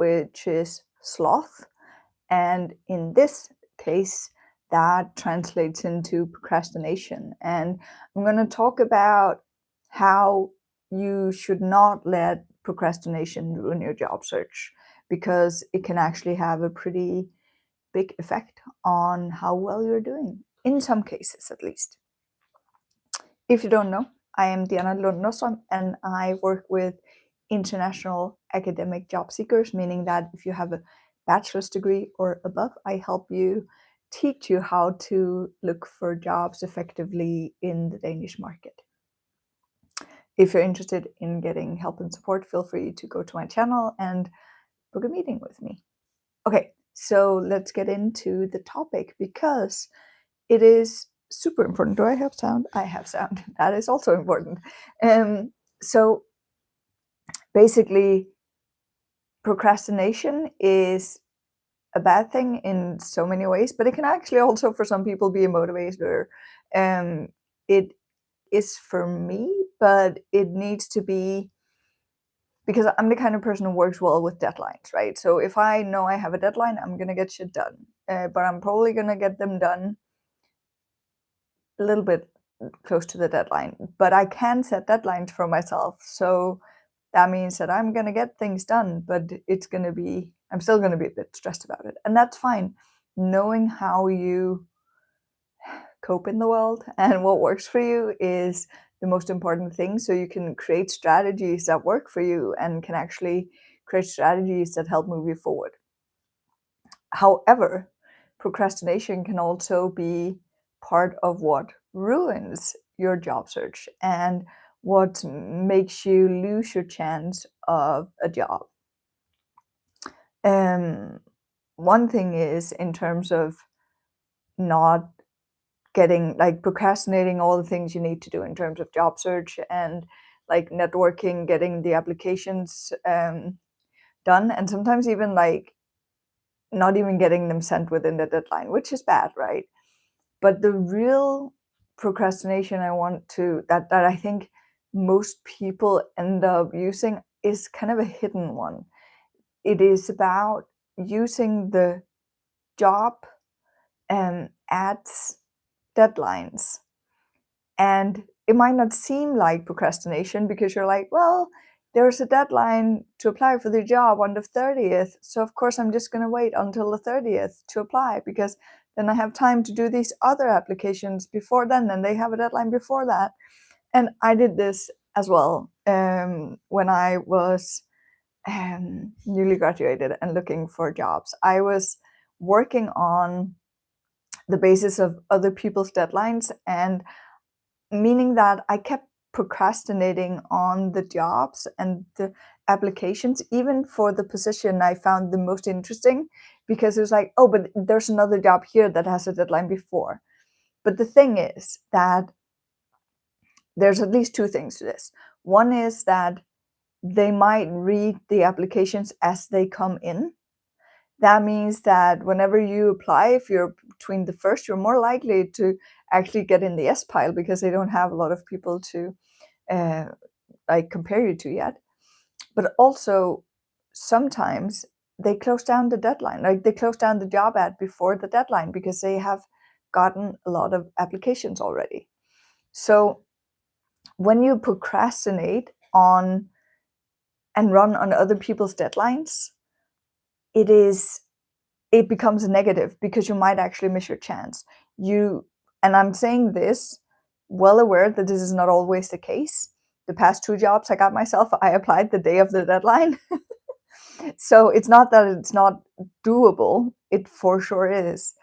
which is sloth. And in this case, that translates into procrastination. And I'm going to talk about how you should not let procrastination ruin your job search, because it can actually have a pretty big effect on how well you're doing, in some cases at least. If you don't know, I am Diana Lundnosson, and I work with international academic job seekers, meaning that if you have a bachelor's degree or above, I help you teach you how to look for jobs effectively in the Danish market. If you're interested in getting help and support, feel free to go to my channel and book a meeting with me. Okay, so let's get into the topic, because it is super important. Do I have sound? I have sound. That is also important. So basically, procrastination is a bad thing in so many ways, but it can actually also, for some people, be a motivator. It is for me, but it needs to be, because I'm the kind of person who works well with deadlines, right? So if I know I have a deadline, I'm gonna get shit done, but I'm probably gonna get them done a little bit close to the deadline. But I can set deadlines for myself, so that means that I'm gonna get things done, but I'm still gonna be a bit stressed about it, and that's fine. Knowing how you cope in the world and what works for you is the most important thing, so you can create strategies that work for you and can actually create strategies that help move you forward. However, procrastination can also be part of what ruins your job search and what makes you lose your chance of a job. One thing is, in terms of not getting, like, procrastinating all the things you need to do in terms of job search and like networking, getting the applications done, and sometimes even like not even getting them sent within the deadline, which is bad, right? But the real procrastination that I think most people end up using is kind of a hidden one. It is about using the job ads deadlines. And it might not seem like procrastination, because you're like, well, there's a deadline to apply for the job on the 30th. So of course I'm just going to wait until the 30th to apply, because then I have time to do these other applications before then, and they have a deadline before that. And I did this as well when I was newly graduated and looking for jobs. I was working on the basis of other people's deadlines, and meaning that I kept procrastinating on the jobs and the applications, even for the position I found the most interesting, because it was like, oh, but there's another job here that has a deadline before. But the thing is that there's at least two things to this. One is that they might read the applications as they come in. That means that whenever you apply, if you're between the first, you're more likely to actually get in the S pile, because they don't have a lot of people to like compare you to yet. But also, sometimes they close down the deadline, like they close down the job ad before the deadline, because they have gotten a lot of applications already. So when you procrastinate on and run on other people's deadlines, it becomes a negative, because you might actually miss your chance. And I'm saying this well aware that this is not always the case. The past two jobs I got myself, I applied the day of the deadline. So it's not that it's not doable, it for sure is.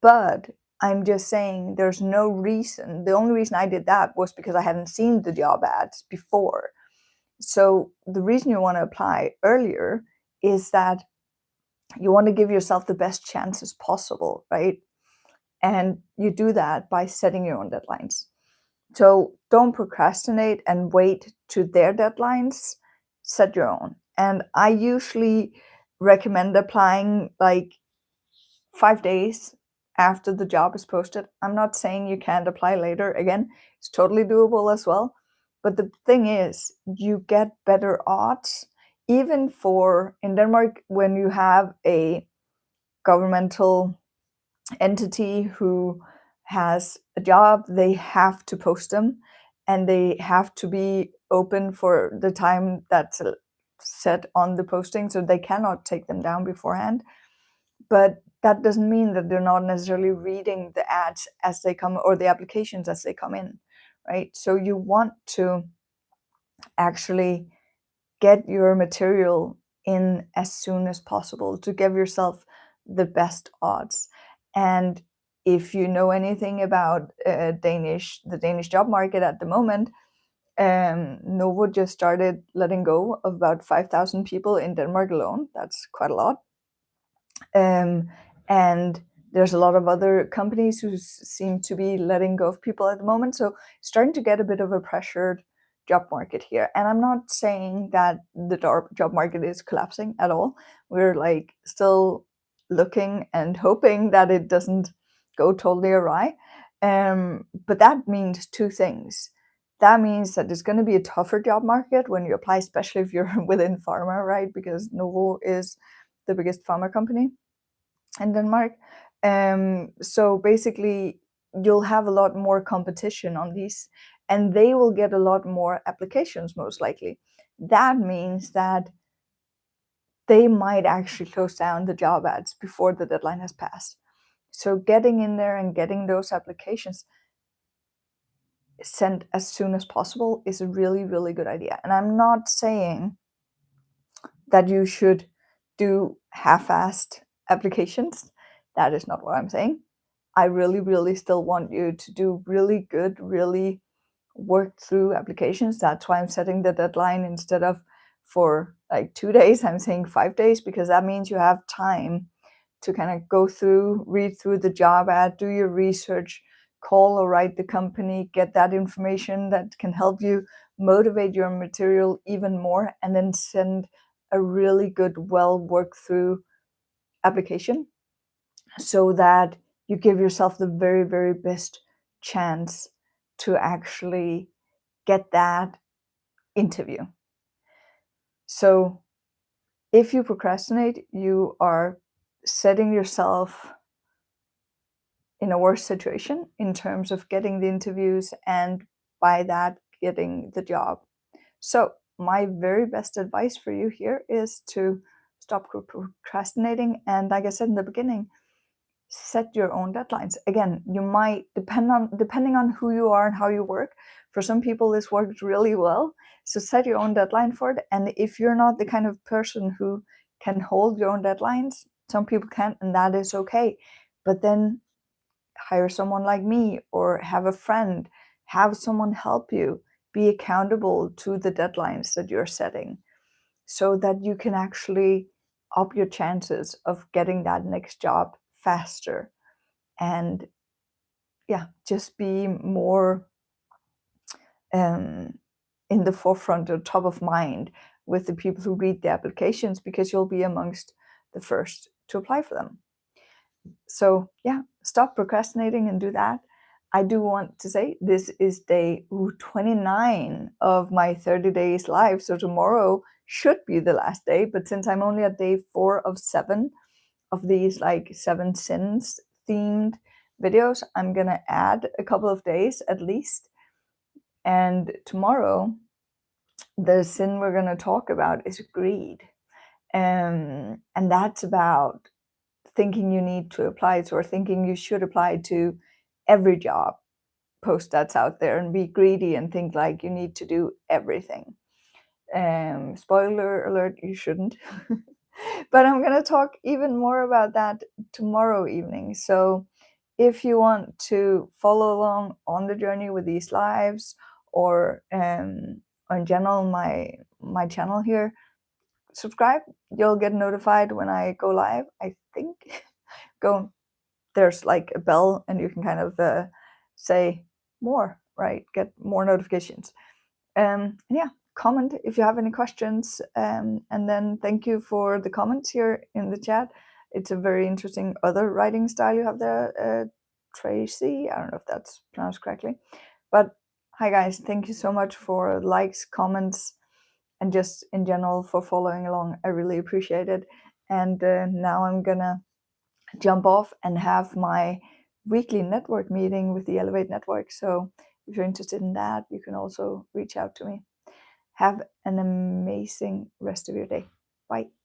But I'm just saying there's no reason. The only reason I did that was because I hadn't seen the job ads before. So the reason you want to apply earlier is that you want to give yourself the best chances possible, right? And you do that by setting your own deadlines. So don't procrastinate and wait to their deadlines. Set your own. And I usually recommend applying like 5 days after the job is posted. I'm not saying you can't apply later. Again, it's totally doable as well. But the thing is, you get better odds even for in Denmark, when you have a governmental entity who has a job, they have to post them, and they have to be open for the time that's set on the posting, so they cannot take them down beforehand. But that doesn't mean that they're not necessarily reading the ads as they come, or the applications as they come in, right? So you want to actually get your material in as soon as possible to give yourself the best odds. And if you know anything about the Danish job market at the moment, Novo just started letting go of about 5,000 people in Denmark alone. That's quite a lot. And there's a lot of other companies who seem to be letting go of people at the moment. So starting to get a bit of a pressured job market here. And I'm not saying that the job market is collapsing at all. We're like still looking and hoping that it doesn't go totally awry. But that means two things. That means that it's going to be a tougher job market when you apply, especially if you're within pharma, right? Because Novo is the biggest pharma company in Denmark. So basically, you'll have a lot more competition on these, and they will get a lot more applications, most likely. That means that they might actually close down the job ads before the deadline has passed. So getting in there and getting those applications sent as soon as possible is a really, really good idea. And I'm not saying that you should do half-assed applications. That is not what I'm saying. I really, really still want you to do really good, really work through applications. That's why I'm setting the deadline instead of for like 2 days, I'm saying 5 days, because that means you have time to kind of go through, read through the job ad, do your research, call or write the company, get that information that can help you motivate your material even more, and then send a really good, well worked through application so that you give yourself the very, very best chance to actually get that interview. So if you procrastinate, you are setting yourself in a worse situation in terms of getting the interviews and by that getting the job. So my very best advice for you here is to stop procrastinating, and like I said in the beginning, set your own deadlines. Again, you might depending on who you are and how you work. For some people this works really well, so set your own deadline for it. And if you're not the kind of person who can hold your own deadlines, some people can't, and that is okay. But then hire someone like me, or have a friend, have someone help you, be accountable to the deadlines that you're setting, so that you can actually up your chances of getting that next job faster. And yeah, just be more in the forefront or top of mind with the people who read the applications, because you'll be amongst the first to apply for them. So yeah, stop procrastinating and do that. I do want to say this is day 29 of my 30 days live. So tomorrow should be the last day, but since I'm only at day 4 of 7 of these like 7 sins themed videos, I'm gonna add a couple of days at least. And tomorrow, the sin we're gonna talk about is greed. And that's about thinking you need to apply to, or thinking you should apply to every job post that's out there, and be greedy and think like you need to do everything. Spoiler alert, you shouldn't. But I'm going to talk even more about that tomorrow evening. So if you want to follow along on the journey with these lives, or in general my channel here, subscribe. You'll get notified when I go live. I think there's like a bell, and you can kind of say more, right? Get more notifications. Yeah, comment if you have any questions. And then thank you for the comments here in the chat. It's a very interesting other writing style you have there, Tracy. I don't know if that's pronounced correctly, but hi guys, thank you so much for likes, comments, and just in general for following along. I really appreciate it. And now I'm gonna jump off and have my weekly network meeting with the Elevate Network. So if you're interested in that, you can also reach out to me. Have an amazing rest of your day. Bye.